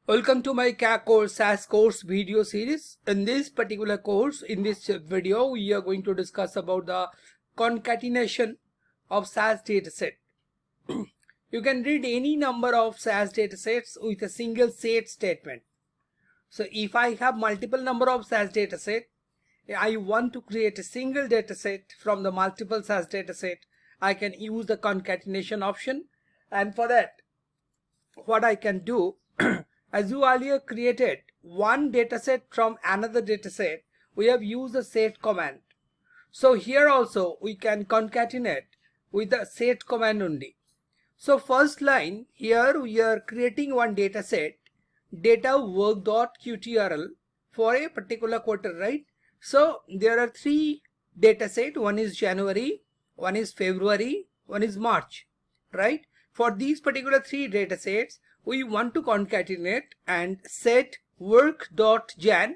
Welcome to my course SAS course video series. In this particular course, in this video, we are going to discuss about the concatenation of SAS dataset. You can read any number of SAS datasets with a single set statement. So if I have multiple number of SAS dataset, I want to create a single dataset from the multiple SAS dataset, I can use the concatenation option. And for that, what I can do, as you earlier created one dataset from another dataset, we have used the set command. So here also we can concatenate with the set command only. So first line, here we are creating one dataset, data work.qtrl for a particular quarter, right? So there are three datasets. One is January, one is February, one is March, right? For these particular three datasets, we want to concatenate and set work.jan,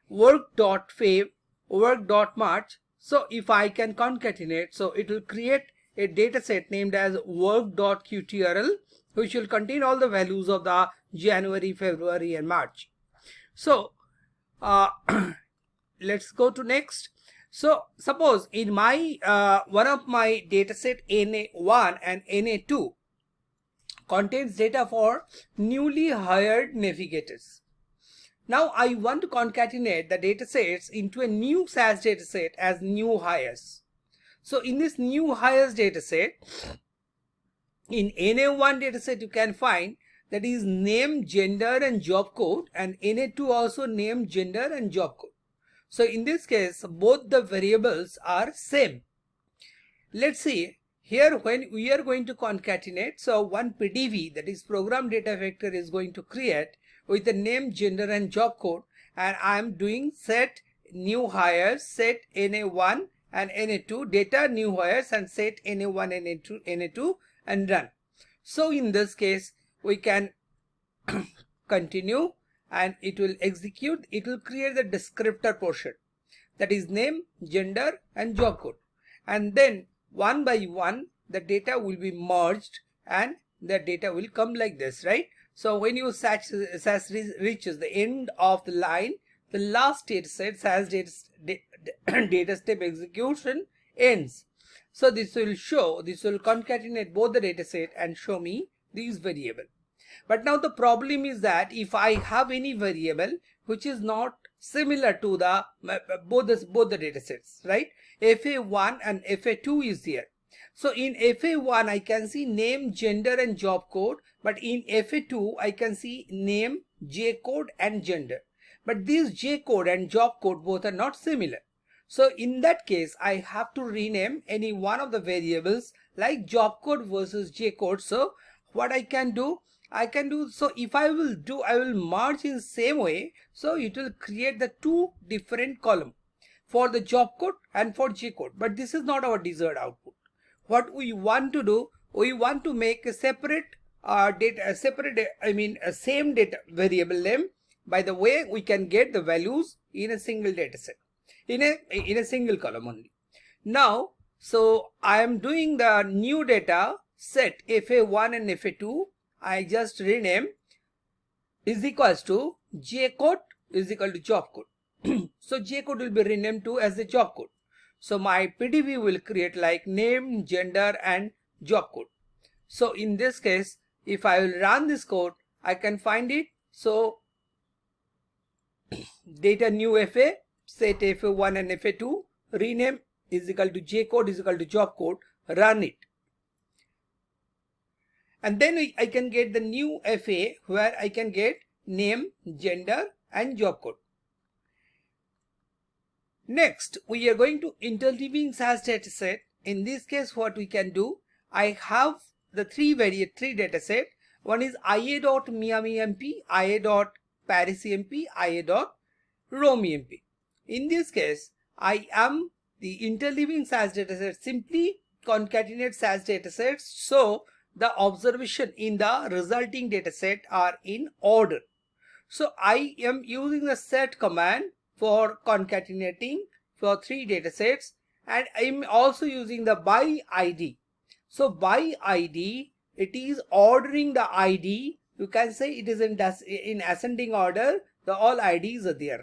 work.feb, work.march. So if I can concatenate, so it will create a dataset named as work.qtrl, which will contain all the values of the January, February and March. So let's go to next. So suppose in my one of my dataset NA1 and NA2 contains data for newly hired navigators. Now I want to concatenate the datasets into a new SAS dataset as new hires. So in this new hires dataset, in NA1 dataset you can find that is name, gender and job code, and NA2 also name, gender and job code. So in this case, both the variables are same. Let's see here when we are going to concatenate. So one PDV, that is program data vector, is going to create with the name, gender and job code, and I am doing set new hires, set NA1 and NA2, data new hires and set NA1 and NA2 and run. So in this case we can continue and it will execute. It will create the descriptor portion, that is name, gender and job code, and then one by one the data will be merged and the data will come like this, right? So when you SAS reaches the end of the line, the last dataset SAS data step execution ends. So this will concatenate both the dataset and show me these variable. But now the problem is that if I have any variable which is not similar to the both the datasets, right? FA1 and FA2 is here. So in FA1 I can see name, gender and job code, but in FA2 I can see name, J code and gender. But these J code and job code both are not similar. So in that case I have to rename any one of the variables like job code versus J code. So what I can do, so if I will merge in same way, so it will create the two different column for the job code and for J code. But this is not our desired output. What we want to do, we want to make a separate same data variable name. By the way, we can get the values in a single data set, in a single column only. Now, so I am doing the new data set FA1 and FA2. I just rename is equals to J code is equal to job code. So J code will be renamed to as the job code. So my PDV will create like name, gender and job code. So in this case, if I will run this code, I can find it. So data new FA, set FA1 and FA2, rename is equal to J code is equal to job code, run it. And then I can get the new FA where I can get name, gender and job code. Next, we are going to interleaving SAS dataset. In this case, what we can do, I have the three dataset. One is IA.Miami MP, IA.Paris MP, IA.Rome MP. In this case, I am the interleaving SAS dataset. Simply concatenate SAS datasets so the observation in the resulting dataset are in order. So I am using the set command for concatenating for three datasets, and I am also using the by ID. So by ID, it is ordering the ID you can say it is in ascending order. The all IDs are there.